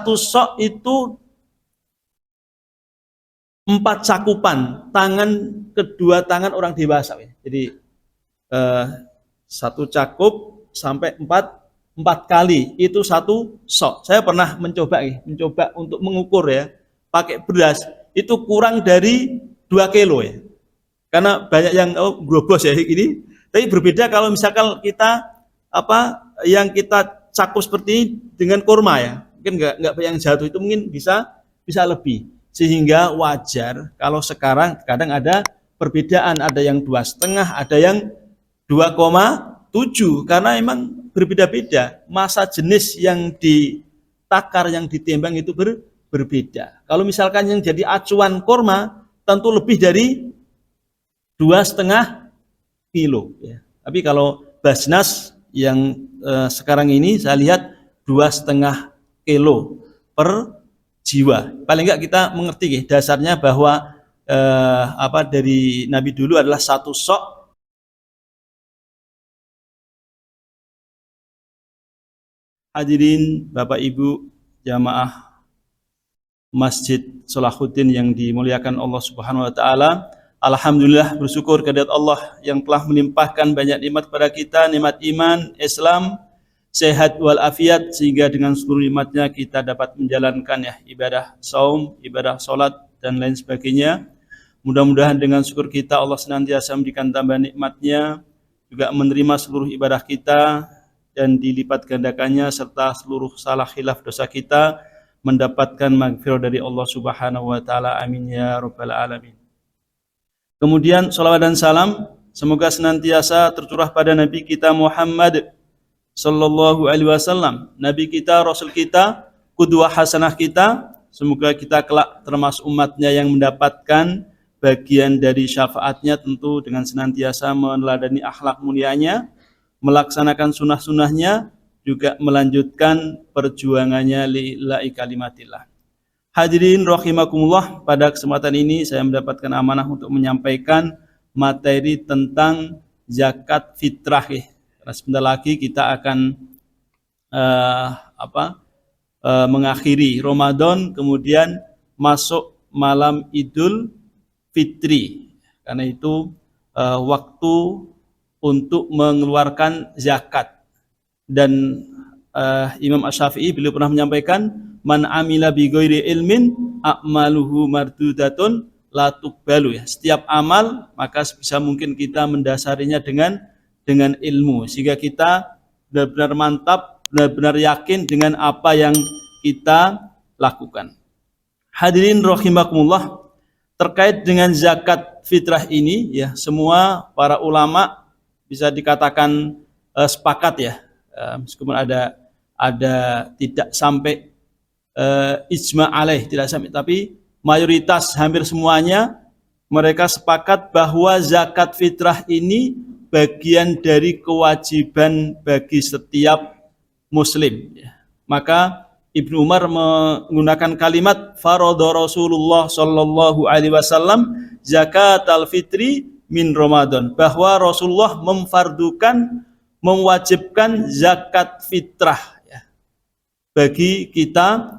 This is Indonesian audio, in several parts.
satu sok itu 4 cakupan, kedua tangan orang dewasa. Jadi satu cakup sampai 4 kali itu satu sok. Saya pernah mencoba untuk mengukur ya, pakai beras itu kurang dari 2 kilo ya. Karena banyak yang grobos ya ini. Tapi berbeda kalau misalkan kita yang kita cakup seperti ini dengan kurma ya. Mungkin nggak yang jatuh itu mungkin bisa lebih. Sehingga wajar kalau sekarang kadang ada perbedaan, ada yang 2,5, ada yang 2,7 karena emang berbeda-beda. Masa jenis yang ditakar, yang ditembang itu berbeda. Kalau misalkan yang jadi acuan kurma tentu lebih dari 2,5 kilo ya. Tapi kalau basnas yang sekarang ini saya lihat 2,5 kilo per jiwa. Paling enggak kita mengerti dasarnya bahwa dari Nabi dulu adalah satu sok. Hadirin Bapak Ibu jamaah Masjid Salahuddin yang dimuliakan Allah Subhanahu wa taala. Alhamdulillah, bersyukur kehadirat Allah yang telah melimpahkan banyak nikmat kepada kita, nikmat iman, Islam, sehat walafiat, sehingga dengan seluruh nikmatnya kita dapat menjalankan ya ibadah saum, ibadah salat dan lain sebagainya. Mudah-mudahan dengan syukur kita Allah senantiasa memberikan tambahan nikmatnya, juga menerima seluruh ibadah kita dan dilipat gandakannya, serta seluruh salah khilaf dosa kita mendapatkan maghfirah dari Allah Subhanahu wa taala. Amin ya rabbal alamin. Kemudian salawat dan salam semoga senantiasa tercurah pada Nabi kita Muhammad sallallahu alaihi wasallam, Nabi kita, Rasul kita, qudwah hasanah kita. Semoga kita kelak termasuk umatnya yang mendapatkan bagian dari syafaatnya, tentu dengan senantiasa meneladani akhlak mulianya, melaksanakan sunnah-sunnahnya, juga melanjutkan perjuangannya lillahi kalimatillah. Hadirin rahimakumullah, pada kesempatan ini saya mendapatkan amanah untuk menyampaikan materi tentang zakat fitrah. Sebentar lagi kita akan mengakhiri Ramadan, kemudian masuk malam Idul Fitri. Karena itu waktu untuk mengeluarkan zakat. Dan Imam Asy-Syafi'i beliau pernah menyampaikan, man amila bi ghairi ilmin a'maluhu mardudatun la tuqbalu ya. Setiap amal maka sebisa mungkin kita mendasarinya dengan ilmu, sehingga kita benar-benar mantap, benar-benar yakin dengan apa yang kita lakukan. Hadirin rahimakumullah, terkait dengan zakat fitrah ini ya, semua para ulama bisa dikatakan sepakat ya, meskipun ada tidak sampai ijma alaih, tidak sampai, tapi mayoritas hampir semuanya mereka sepakat bahwa zakat fitrah ini bagian dari kewajiban bagi setiap muslim. Maka Ibnu Umar menggunakan kalimat faradha Rasulullah sallallahu alaihi wasallam zakat al-fitri min Ramadan, bahwa Rasulullah mewajibkan zakat fitrah ya, bagi kita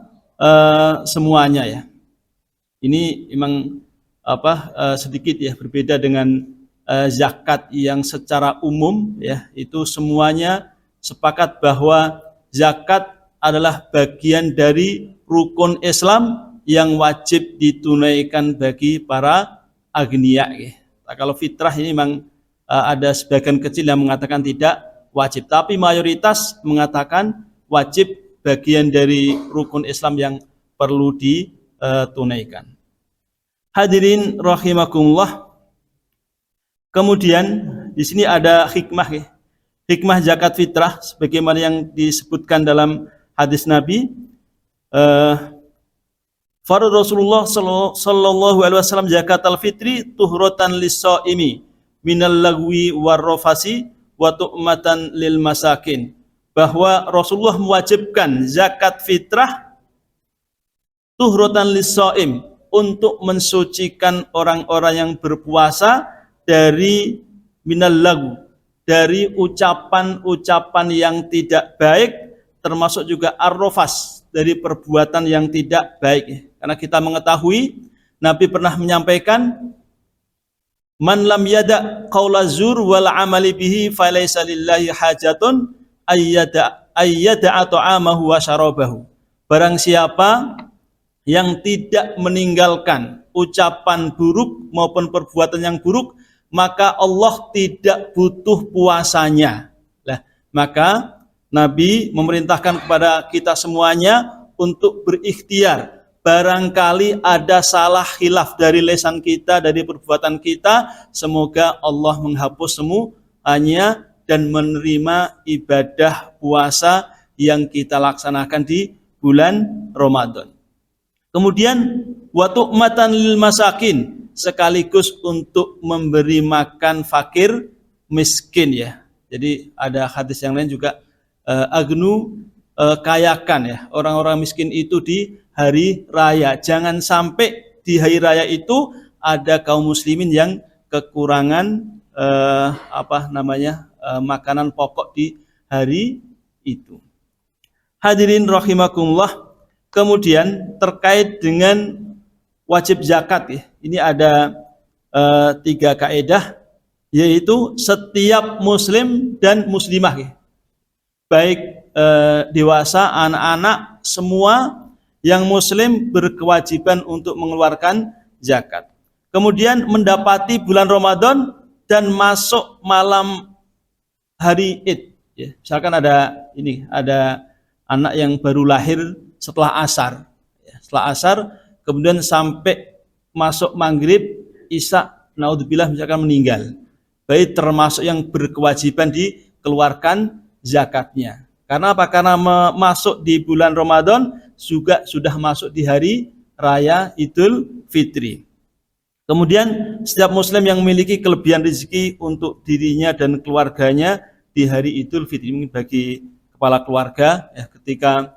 semuanya ya. Ini memang sedikit ya berbeda dengan zakat yang secara umum ya, itu semuanya sepakat bahwa zakat adalah bagian dari rukun Islam yang wajib ditunaikan bagi para agniya ya. Nah, kalau fitrah ini memang ada sebagian kecil yang mengatakan tidak wajib, tapi mayoritas mengatakan wajib, bagian dari rukun Islam yang perlu ditunaikan. Hadirin rahimakumullah. Kemudian di sini ada hikmah ya. Hikmah zakat fitrah sebagaimana yang disebutkan dalam hadis Nabi. Farad Rasulullah sallallahu alaihi wasallam zakat al-fitri tuhratan lis-shaimi minal lagwi war-rafasi wa tu'matan lil masakin. Bahwa Rasulullah mewajibkan zakat fitrah tuhratan lis-shaim, untuk mensucikan orang-orang yang berpuasa dari minal lagu, dari ucapan-ucapan yang tidak baik, termasuk juga ar-rafas, dari perbuatan yang tidak baik. Karena kita mengetahui Nabi pernah menyampaikan, man lam yada qaula zur wal amali bihi falaysa lillahi hajatun ayyada ta'amahu wa syarabahu. Barang siapa yang tidak meninggalkan ucapan buruk maupun perbuatan yang buruk, maka Allah tidak butuh puasanya. Nah, maka Nabi memerintahkan kepada kita semuanya untuk berikhtiar. Barangkali ada salah khilaf dari lisan kita, dari perbuatan kita, semoga Allah menghapus semuanya dan menerima ibadah puasa yang kita laksanakan di bulan Ramadan. Kemudian wa tu'matan lil masakin, sekaligus untuk memberi makan fakir miskin ya. Jadi ada hadis yang lain juga, agnu kayakan ya orang-orang miskin itu di hari raya. Jangan sampai di hari raya itu ada kaum muslimin yang kekurangan makanan pokok di hari itu. Hadirin rahimakumullah. Kemudian terkait dengan wajib zakat ya. Ini ada 3 kaidah, yaitu setiap muslim dan muslimah ya. Baik dewasa, anak-anak, semua yang muslim berkewajiban untuk mengeluarkan zakat. Kemudian mendapati bulan Ramadan dan masuk malam hari Id ya. Misalkan ada anak yang baru lahir setelah asar ya. Setelah asar kemudian sampai masuk maghrib, isya, naudzubillah misalkan meninggal. Baik termasuk yang berkewajiban dikeluarkan zakatnya. Karena apa? Karena masuk di bulan Ramadan juga sudah masuk di hari raya Idul Fitri. Kemudian setiap muslim yang memiliki kelebihan rezeki untuk dirinya dan keluarganya di hari Idul Fitri, bagi kepala keluarga ya, ketika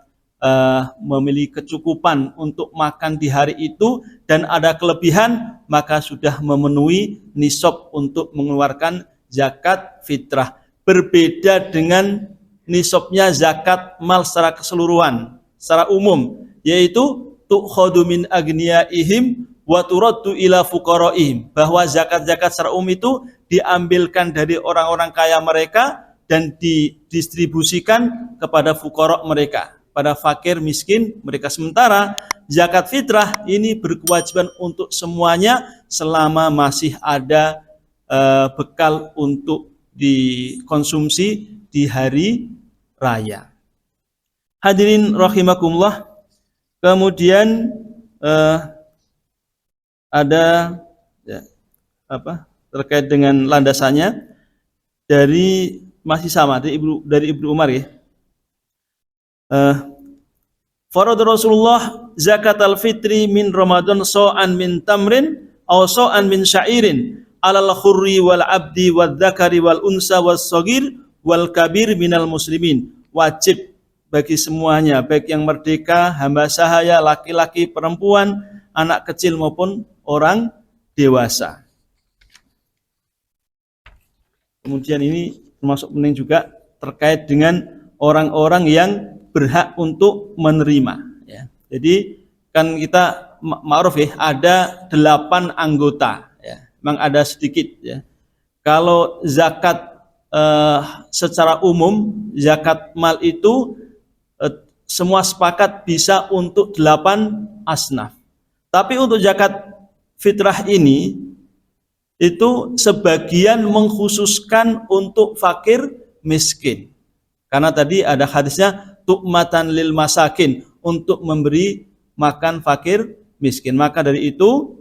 memiliki kecukupan untuk makan di hari itu dan ada kelebihan, maka sudah memenuhi nisab untuk mengeluarkan zakat fitrah. Berbeda dengan nisabnya zakat mal secara keseluruhan, secara umum, yaitu tu'khadu min agniyaihim wa turaddu ila fuqaraihim, bahwa zakat-zakat secara umum itu diambilkan dari orang-orang kaya mereka dan didistribusikan kepada fuqara mereka, pada fakir miskin mereka. Sementara zakat fitrah ini berkewajiban untuk semuanya selama masih ada bekal untuk dikonsumsi di hari raya. Hadirin rahimakumullah. Kemudian ada terkait dengan landasannya dari masih sama dari Ibnu Umar ya. Farad Rasulullah zakat al-fitri min Ramadan so'an min tamrin aw so'an min sya'irin alal khurri wal abdi wal dzakari wal unsa was sagir wal kabir minal muslimin. Wajib bagi semuanya, baik yang merdeka, hamba sahaya, laki-laki, perempuan, anak kecil maupun orang dewasa. Kemudian ini termasuk penting juga terkait dengan orang-orang yang berhak untuk menerima ya. Jadi kan kita ma'ruf ya, ada 8 anggota ya. Memang ada sedikit ya. Kalau zakat secara umum, zakat mal itu semua sepakat bisa untuk 8 asnaf. Tapi untuk zakat fitrah ini itu sebagian mengkhususkan untuk fakir miskin. Karena tadi ada hadisnya tu'matan lil masakin, untuk memberi makan fakir miskin. Maka dari itu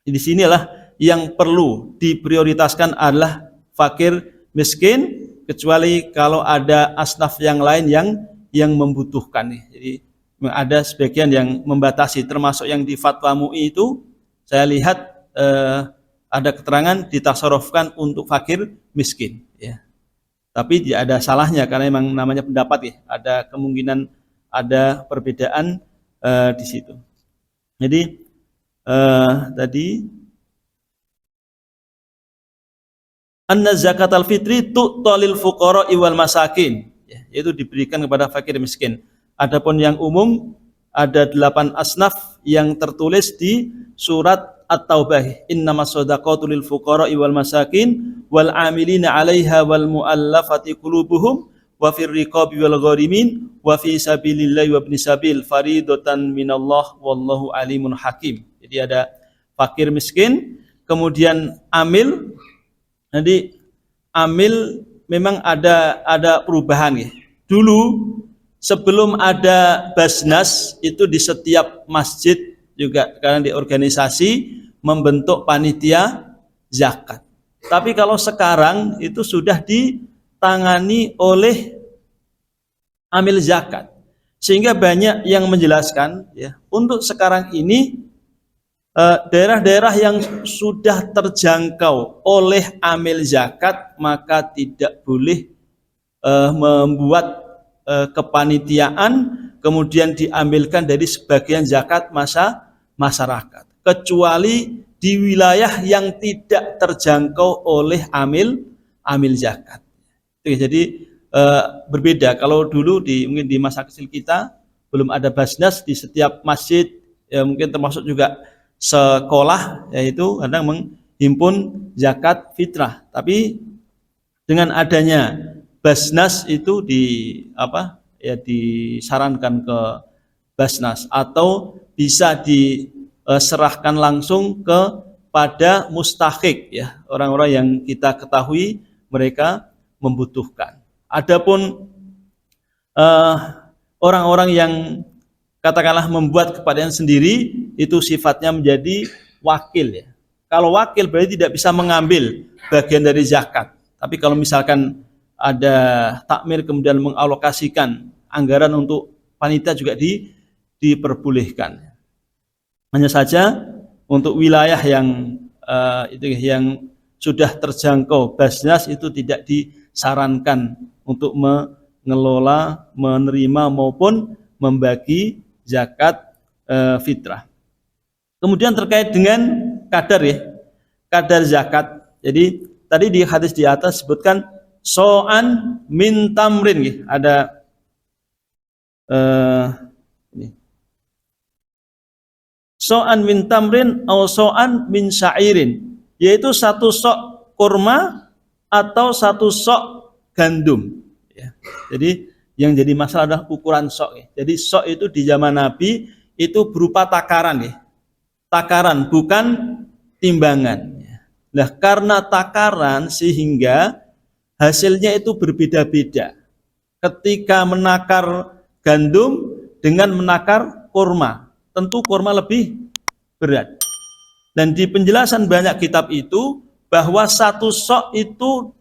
di sinilah yang perlu diprioritaskan adalah fakir miskin, kecuali kalau ada asnaf yang lain yang membutuhkan. Jadi ada sebagian yang membatasi, termasuk yang di fatwa MUI itu saya lihat ada keterangan ditasarufkan untuk fakir miskin ya. Tapi tidak ada salahnya karena memang namanya pendapat ya, ada kemungkinan ada perbedaan di situ. Jadi tadi anna zakat al-fitri tu'talil fuqara wal masakin ya, yaitu diberikan kepada fakir miskin. Adapun yang umum ada 8 asnaf yang tertulis di surat At-Taubah. Innamas shadaqatu lil fuqara'i wal masakin wal 'amilina 'alaiha wal mu'allafati qulubuhum wa fir riqabi wal gharimin wa fi sabilillahi wa ibnis sabil faridatan minallah wallahu alimun hakim. Jadi ada fakir miskin, kemudian amil. Nanti amil memang ada perubahan ya. Dulu sebelum ada Basnas itu di setiap masjid juga karena di organisasi membentuk panitia zakat. Tapi kalau sekarang itu sudah ditangani oleh amil zakat. Sehingga banyak yang menjelaskan ya, untuk sekarang ini daerah-daerah yang sudah terjangkau oleh amil zakat maka tidak boleh membuat kepanitiaan kemudian diambilkan dari sebagian zakat masyarakat, kecuali di wilayah yang tidak terjangkau oleh amil zakat. Jadi berbeda. Kalau dulu mungkin di masa kecil kita belum ada Basnas, di setiap masjid ya, mungkin termasuk juga sekolah, yaitu kadang menghimpun zakat fitrah. Tapi dengan adanya Basnas itu disarankan ke Basnas atau bisa diserahkan langsung kepada mustahik ya, orang-orang yang kita ketahui mereka membutuhkan. Adapun orang-orang yang katakanlah membuat kepadanya sendiri itu sifatnya menjadi wakil ya. Kalau wakil berarti tidak bisa mengambil bagian dari zakat. Tapi kalau misalkan ada takmir kemudian mengalokasikan anggaran untuk panitia juga diperbolehkan. Hanya saja untuk wilayah yang yang sudah terjangkau Basnas itu tidak disarankan untuk mengelola, menerima maupun membagi zakat fitrah. Kemudian terkait dengan kadar ya, kadar zakat. Jadi tadi di hadis di atas sebutkan so'an min tamrin ya. Ada ini. So'an min tamrin atau so'an min syairin, yaitu satu sok kurma atau satu sok gandum ya. Jadi yang jadi masalah adalah ukuran sok ya. Jadi sok itu di zaman Nabi itu berupa takaran ya. Takaran bukan timbangan. Nah, karena takaran sehingga hasilnya itu berbeda-beda. Ketika menakar gandum dengan menakar kurma, tentu kurma lebih berat. Dan di penjelasan banyak kitab itu bahwa satu sok itu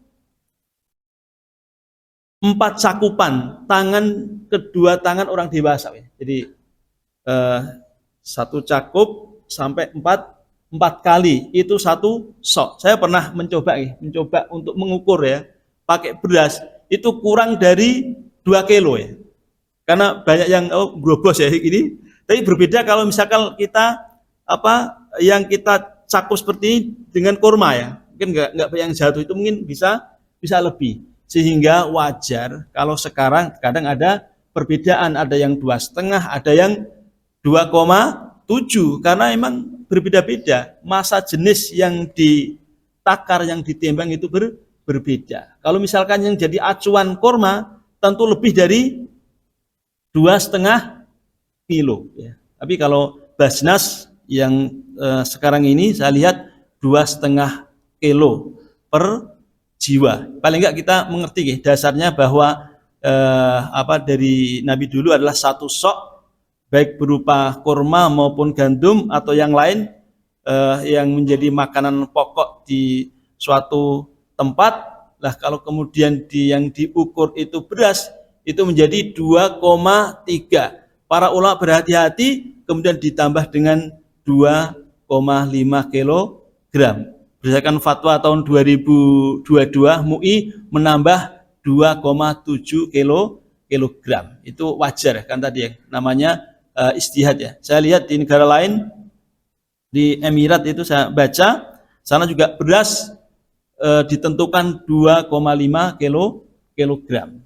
4 cakupan kedua tangan orang dewasa. Jadi satu cakup sampai 4 kali itu satu sok. Saya pernah mencoba untuk mengukur ya, pakai beras itu kurang dari 2 kilo ya. Karena banyak yang grobos ya ini. Tapi berbeda kalau misalkan kita yang kita cakup seperti ini dengan kurma ya. Mungkin enggak yang jatuh itu mungkin bisa lebih. Sehingga wajar kalau sekarang kadang ada perbedaan, ada yang 2,5, ada yang 2,7 karena emang berbeda-beda. Masa jenis yang ditakar, yang ditimbang itu berbeda. Kalau misalkan yang jadi acuan kurma tentu lebih dari 2,5 kilo ya. Tapi kalau Basnas yang sekarang ini saya lihat 2,5 kilo per jiwa. Paling enggak kita mengerti ya, dasarnya bahwa dari Nabi dulu adalah satu sok baik berupa kurma maupun gandum atau yang lain yang menjadi makanan pokok di suatu tempat. Lah kalau kemudian yang diukur itu beras itu menjadi 2,3. Para ulama berhati-hati kemudian ditambah dengan 2,5 kilogram. Berdasarkan fatwa tahun 2022 MUI menambah 2,7 kilogram. Itu wajar kan tadi ya, namanya ijtihad ya. Saya lihat di negara lain, di Emirat itu saya baca, sana juga beras ditentukan 2,5 kilogram.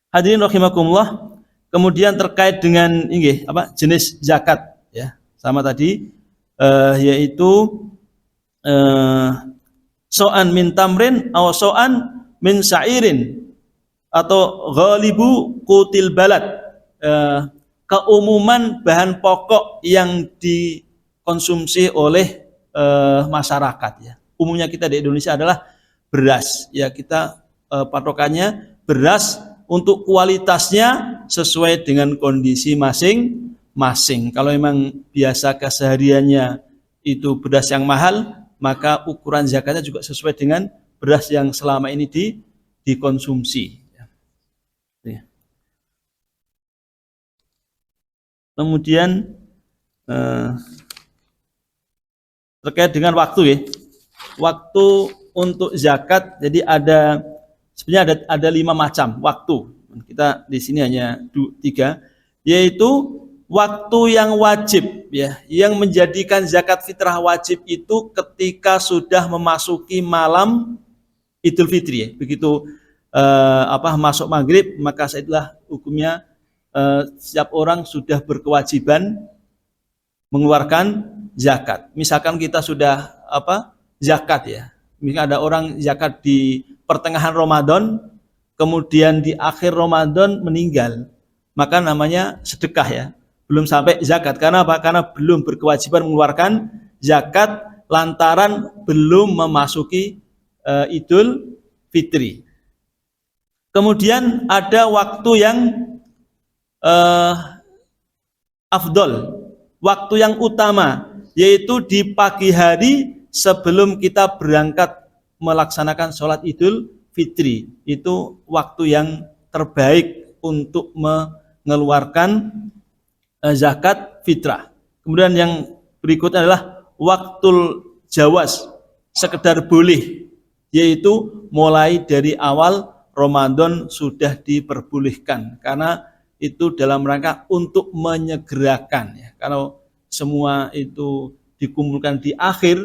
Hadirin rahimakumullah, Kemudian terkait dengan ini apa jenis zakat ya, sama tadi yaitu so'an min tamrin aw so'an min sa'irin atau ghalibu qutil balad, keumuman bahan pokok yang dikonsumsi oleh masyarakat ya. Umumnya kita di Indonesia adalah beras ya, kita patokannya beras untuk kualitasnya sesuai dengan kondisi masing-masing. Kalau memang biasa kesehariannya itu beras yang mahal, maka ukuran zakatnya juga sesuai dengan beras yang selama ini dikonsumsi. Kemudian terkait dengan waktu ya, waktu untuk zakat, jadi sebenarnya ada 5 macam waktu. Kita di sini hanya 3, yaitu waktu yang wajib ya, yang menjadikan zakat fitrah wajib itu ketika sudah memasuki malam Idul Fitri ya. Begitu masuk maghrib, maka setelah hukumnya setiap orang sudah berkewajiban mengeluarkan zakat. Misalkan kita sudah zakat ya. Misalkan ada orang zakat di pertengahan Ramadan, kemudian di akhir Ramadan meninggal, maka namanya sedekah ya. Belum sampai zakat. Karena apa? Karena belum berkewajiban mengeluarkan zakat lantaran belum memasuki Idul Fitri. Kemudian ada waktu yang afdol, waktu yang utama, yaitu di pagi hari sebelum kita berangkat melaksanakan sholat Idul Fitri. Itu waktu yang terbaik untuk mengeluarkan zakat fitrah. Kemudian yang berikutnya adalah waktul jawaz, sekedar boleh, yaitu mulai dari awal Ramadan sudah diperbolehkan, karena itu dalam rangka untuk menyegerakan ya. Kalau semua itu dikumpulkan di akhir,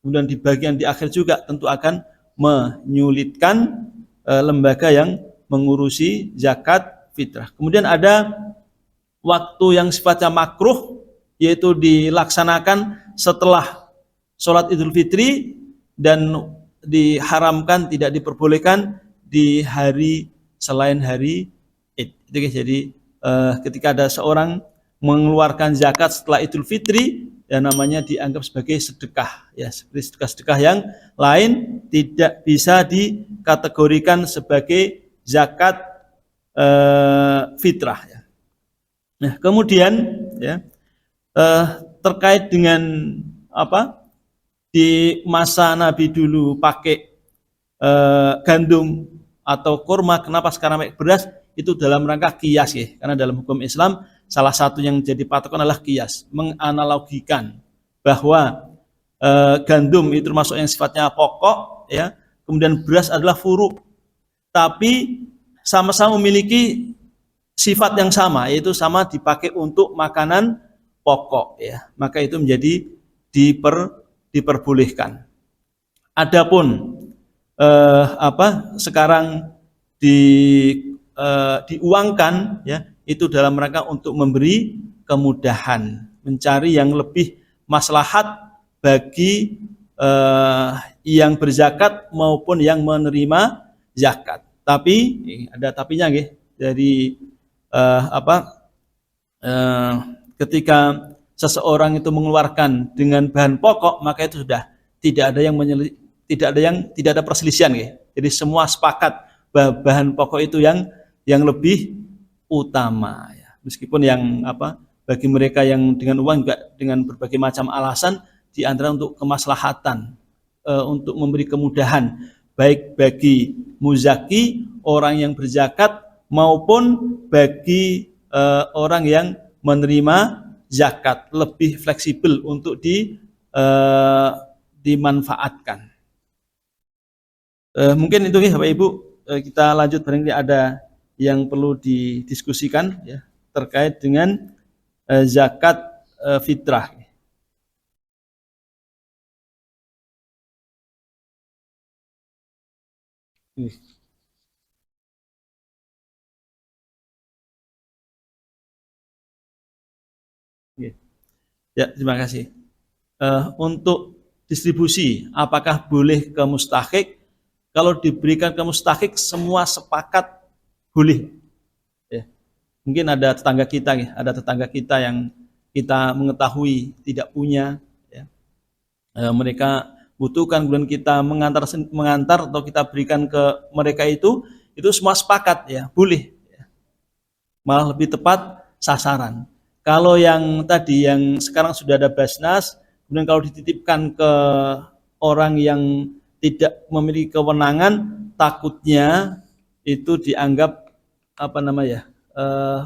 kemudian di bagian di akhir juga tentu akan menyulitkan lembaga yang mengurusi zakat fitrah. Kemudian ada waktu yang sifatnya makruh, yaitu dilaksanakan setelah sholat Idul Fitri dan diharamkan, tidak diperbolehkan di hari selain hari Id. Jadi ketika ada seorang mengeluarkan zakat setelah Idul Fitri, ya namanya dianggap sebagai sedekah ya, seperti sedekah-sedekah yang lain, tidak bisa dikategorikan sebagai zakat fitrah ya. Nah, kemudian ya terkait dengan di masa Nabi dulu pakai gandum atau kurma, kenapa sekarang pakai beras? Itu dalam rangka kias ya, karena dalam hukum Islam salah satu yang jadi patokan adalah kias, menganalogikan bahwa gandum itu termasuk yang sifatnya pokok ya, kemudian beras adalah furu, tapi sama-sama memiliki sifat yang sama, yaitu sama dipakai untuk makanan pokok ya, maka itu menjadi diperbolehkan. Adapun sekarang diuangkan ya, itu dalam rangka untuk memberi kemudahan, mencari yang lebih maslahat bagi yang berzakat maupun yang menerima zakat. Tapi ada tapinya nggih, dari ketika seseorang itu mengeluarkan dengan bahan pokok, maka itu sudah tidak ada perselisihan ya. Jadi semua sepakat bahwa bahan pokok itu yang lebih utama ya. Meskipun yang bagi mereka yang dengan uang juga dengan berbagai macam alasan, di antara untuk kemaslahatan, untuk memberi kemudahan baik bagi muzaki, orang yang berzakat, maupun bagi orang yang menerima zakat, lebih fleksibel untuk dimanfaatkan. Mungkin itu ya Bapak Ibu, kita lanjut, barangkali ada yang perlu didiskusikan ya terkait dengan zakat fitrah. Oke. Ya, terima kasih. Untuk distribusi, apakah boleh ke mustahik? Kalau diberikan ke mustahik, semua sepakat boleh. Ya. Mungkin ada tetangga kita yang kita mengetahui tidak punya, ya. Mereka butuhkan, kemudian kita mengantar atau kita berikan ke mereka itu semua sepakat, ya, boleh. Malah lebih tepat sasaran. Kalau yang tadi yang sekarang sudah ada Basnas, kemudian kalau dititipkan ke orang yang tidak memiliki kewenangan, takutnya itu dianggap apa namanya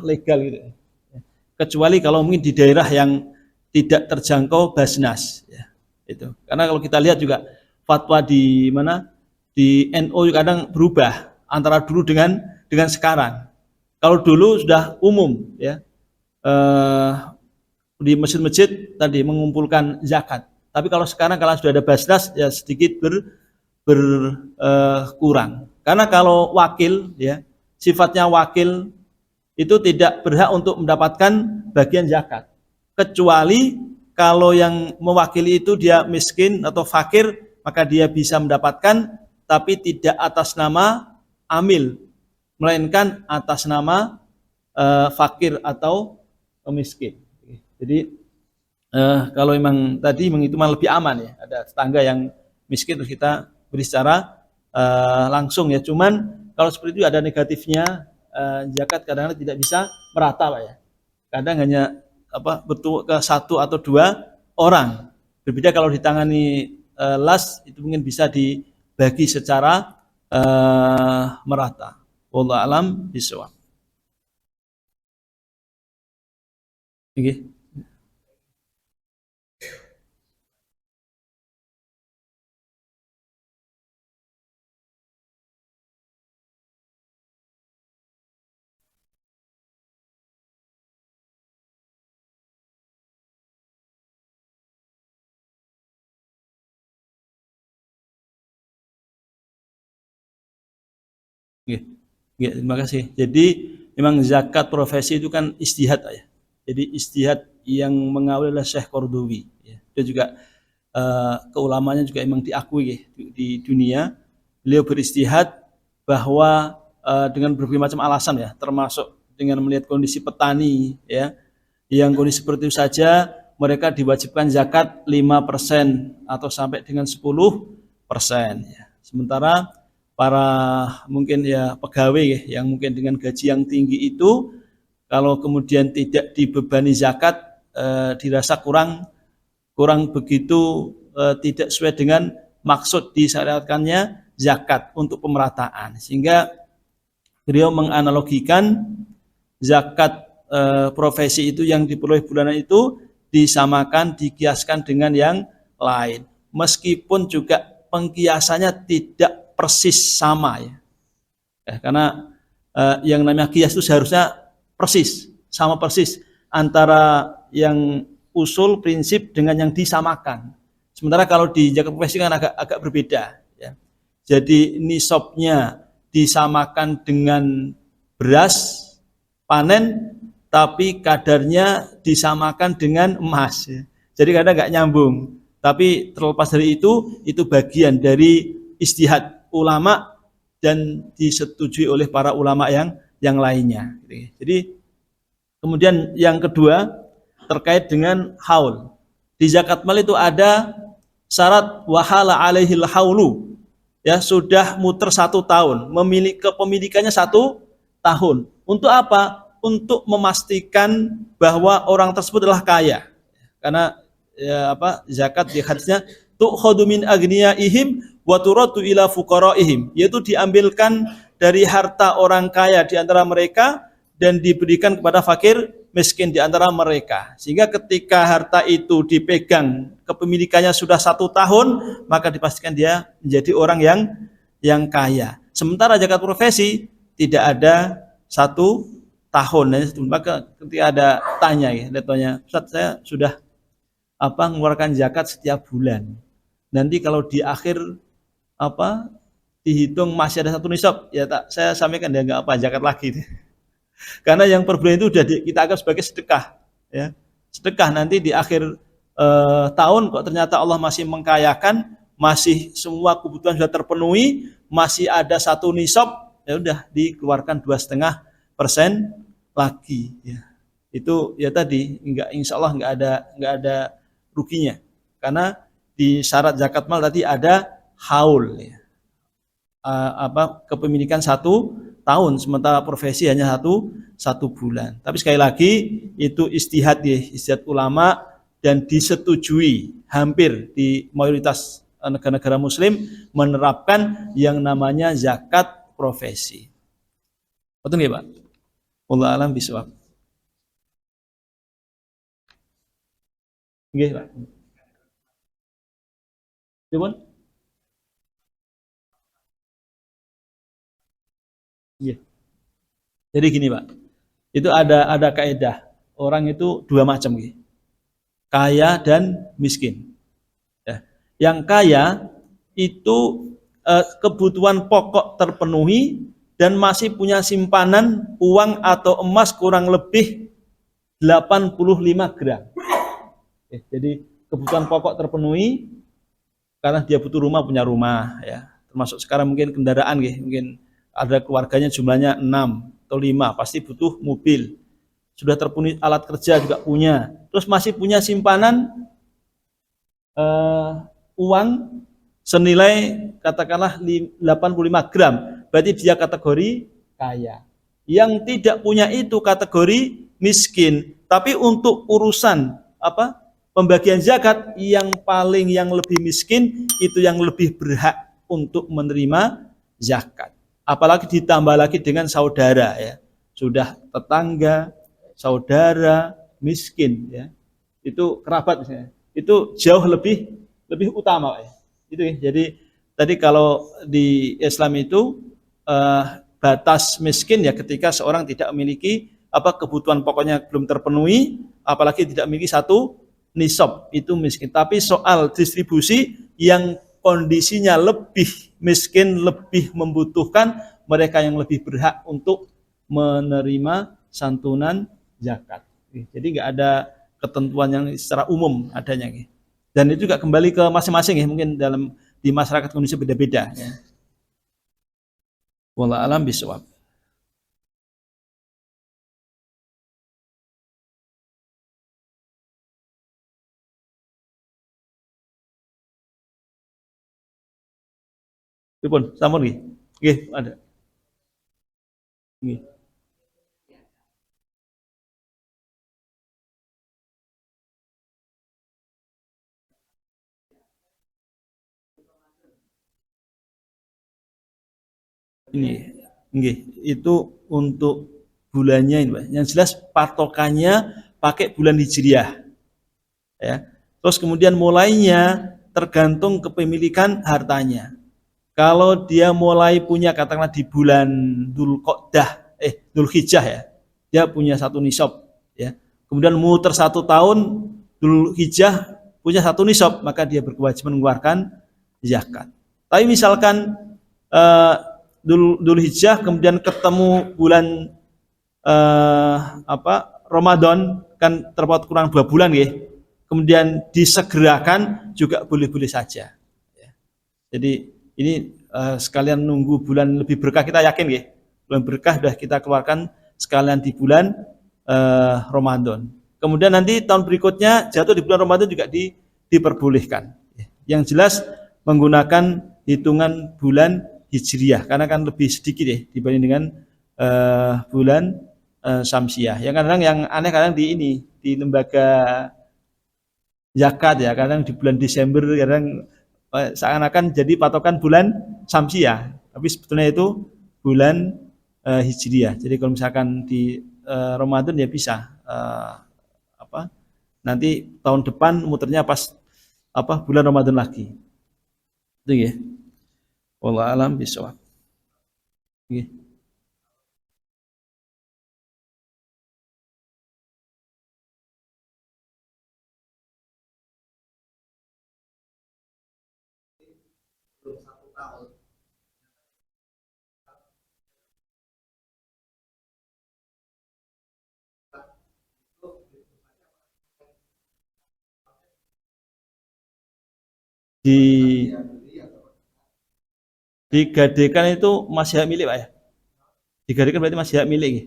legal gitu. Kecuali kalau mungkin di daerah yang tidak terjangkau Basnas, ya, itu. Karena kalau kita lihat juga fatwa di mana di NU kadang berubah antara dulu dengan sekarang. Kalau dulu sudah umum, ya, di masjid-masjid tadi mengumpulkan zakat. Tapi kalau sekarang kalau sudah ada Basnas, ya sedikit berkurang. Karena kalau wakil, ya, sifatnya wakil itu tidak berhak untuk mendapatkan bagian zakat. Kecuali kalau yang mewakili itu dia miskin atau fakir, maka dia bisa mendapatkan, tapi tidak atas nama amil, melainkan atas nama fakir atau miskin. Jadi kalau memang tadi itu lebih aman, ya, ada tetangga yang miskin terus kita beri secara langsung, ya. Cuman kalau seperti itu ada negatifnya, zakat kadang-kadang tidak bisa merata, Pak, ya. Kadang hanya bertumbuh ke satu atau dua orang. Berbeda kalau ditangani las, itu mungkin bisa dibagi secara merata. Wallahu alam bishawab. Okay. Okay. Ya, terima kasih. Jadi memang zakat profesi itu kan istihad, ya. Jadi istihad yang mengawal oleh Syekh Qardawi, ya. Dia juga keulamanya juga memang diakui, ya, di dunia. Beliau beristihad bahwa dengan berbagai macam alasan, ya, termasuk dengan melihat kondisi petani, ya, yang kondisi seperti itu saja mereka diwajibkan zakat 5% atau sampai dengan 10%, ya. Sementara para mungkin, ya, pegawai, ya, yang mungkin dengan gaji yang tinggi itu kalau kemudian tidak dibebani zakat, dirasa kurang begitu, tidak sesuai dengan maksud disyariatkannya zakat untuk pemerataan. Sehingga beliau menganalogikan zakat profesi itu yang diperoleh bulanan itu disamakan, dikiaskan dengan yang lain. Meskipun juga pengkiasannya tidak persis sama, ya. Karena yang namanya kias itu seharusnya persis, sama persis antara yang usul prinsip dengan yang disamakan. Sementara kalau di zakat profesi kan agak berbeda, ya. Jadi nisabnya disamakan dengan beras panen, tapi kadarnya disamakan dengan emas, ya. Jadi kadang nggak nyambung. Tapi terlepas dari itu bagian dari istihad ulama dan disetujui oleh para ulama yang lainnya. Jadi kemudian yang kedua terkait dengan haul. Di zakat mal itu ada syarat wahala alaihil haulu, ya, sudah muter 1 tahun, kepemilikannya 1 tahun. Untuk apa? Untuk memastikan bahwa orang tersebut adalah kaya. Karena, ya, zakat di hadisnya tu'khadhu min agniyaihim wa turaddu ila fuqaraihim, yaitu diambilkan dari harta orang kaya di antara mereka dan diberikan kepada fakir miskin di antara mereka. Sehingga ketika harta itu dipegang, kepemilikannya sudah 1 tahun, maka dipastikan dia menjadi orang yang kaya. Sementara zakat profesi tidak ada 1 tahun. Maka ketika ada tanya, Ustaz, saya sudah mengeluarkan zakat setiap bulan. Nanti kalau di akhir dihitung masih ada 1 nisab, ya saya sampaikan, ya nggak zakat lagi. Karena yang per bulan itu sudah kita anggap sebagai sedekah, ya. sedekah nanti di akhir tahun kok ternyata Allah masih mengkayakan, masih semua kebutuhan sudah terpenuhi, masih ada satu nisab, ya udah dikeluarkan 2,5% lagi. Ya. Itu ya tadi enggak, insya Allah enggak ada ruginya, karena di syarat zakat mal tadi ada haul, ya. Kepemilikan 1 tahun, sementara profesi hanya satu bulan. Tapi sekali lagi itu istihad, ya, istihad ulama, dan disetujui hampir di mayoritas negara-negara Muslim menerapkan yang namanya zakat profesi. Betul nggak Pak? Wallahu a'lam bishawab. Nggih Pak. Gimana? Iya. Jadi gini Pak, itu ada kaidah, orang itu dua macam, gitu. Kaya dan miskin. Ya. Yang kaya itu kebutuhan pokok terpenuhi dan masih punya simpanan uang atau emas kurang lebih 85 gram. Jadi kebutuhan pokok terpenuhi karena dia butuh rumah, punya rumah, ya. Termasuk sekarang mungkin kendaraan, gitu. Mungkin ada keluarganya jumlahnya 6 atau 5, pasti butuh mobil. Sudah terpenuhi alat kerja juga punya. Terus masih punya simpanan uang senilai katakanlah 85 gram. Berarti dia kategori kaya. Yang tidak punya itu kategori miskin. Tapi untuk urusan pembagian zakat, yang lebih miskin itu yang lebih berhak untuk menerima zakat. Apalagi ditambah lagi dengan saudara, ya. Sudah tetangga, saudara, miskin, ya. Itu kerabat misalnya. Itu jauh lebih utama, ya. Itu, ya. Jadi tadi kalau di Islam itu batas miskin, ya, ketika seorang tidak memiliki kebutuhan pokoknya belum terpenuhi, apalagi tidak memiliki satu nisab, itu miskin. Tapi soal distribusi, yang kondisinya lebih miskin, lebih membutuhkan, mereka yang lebih berhak untuk menerima santunan zakat. Jadi nggak ada ketentuan yang secara umum adanya. Dan itu juga kembali ke masing-masing, ya. Mungkin di masyarakat Indonesia beda-beda, ya. Wallahu alam bisawab. Pripun? Sampun nggih. Nggih, ada. Nggih. Ini nggih, itu untuk bulannya ini, Pak. Yang jelas patokannya pakai bulan Hijriah, ya. Terus kemudian mulainya tergantung kepemilikan hartanya. Kalau dia mulai punya katakanlah di bulan Dzulhijjah, ya. Dia punya satu nisab, ya. Kemudian muter 1 tahun, Dzulhijjah punya satu nisab, maka dia berkewajiban mengeluarkan zakat. Tapi misalkan eh, Dzulhijjah kemudian ketemu bulan eh, Ramadan, kan terpaut kurang 2 bulan, ya. Kemudian disegerakan juga boleh-boleh saja. Jadi ini sekalian nunggu bulan lebih berkah, kita yakin, ya. Bulan berkah sudah kita keluarkan sekalian di bulan Ramadan. Kemudian nanti tahun berikutnya jatuh di bulan Ramadan juga diperbolehkan. Yang jelas menggunakan hitungan bulan Hijriah, karena kan lebih sedikit, ya, dibanding dengan bulan Samsiah. Yang kadang yang aneh, kadang di lembaga zakat, ya, kadang di bulan Desember, kadang seakan-akan jadi patokan bulan Samsiah, tapi sebetulnya itu bulan Hijriah. Jadi kalau misalkan di Ramadan, ya bisa nanti tahun depan muternya pas bulan Ramadan lagi. Itu, ya. Wallahu alam bisawab. Nggih. digadekan itu masih hak milik Pak ya? Digadekan berarti masih hak milik ya?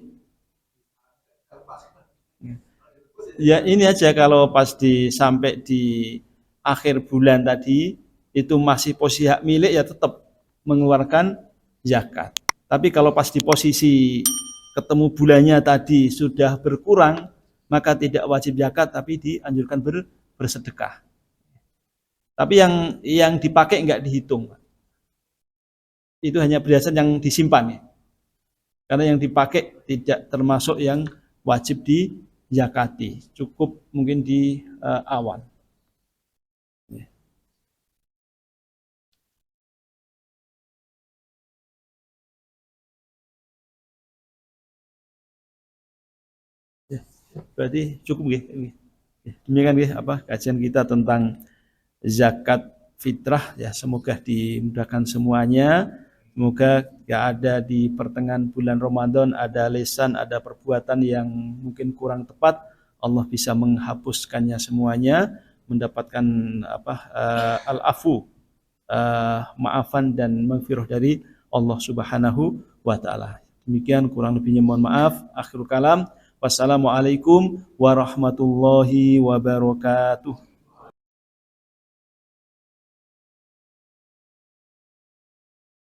Ya ini aja kalau pas sampai di akhir bulan tadi itu masih posisi hak milik ya tetap mengeluarkan zakat. Tapi kalau pas di posisi ketemu bulannya tadi sudah berkurang maka tidak wajib zakat tapi dianjurkan bersedekah. Tapi yang dipakai enggak dihitung. Itu hanya berdasarkan yang disimpan ya. Karena yang dipakai tidak termasuk yang wajib dizakati, cukup mungkin di awal. Ya, berarti cukup ya. Demikian ya apa kajian kita tentang zakat fitrah ya, semoga dimudahkan semuanya. Semoga gak ada di pertengahan bulan Ramadan ada lisan, ada perbuatan yang mungkin kurang tepat, Allah bisa menghapuskannya semuanya, mendapatkan al-afu, maafan dan maghfirah dari Allah Subhanahu wa taala. Demikian kurang lebihnya mohon maaf. Akhirul kalam. Wassalamualaikum warahmatullahi wabarakatuh.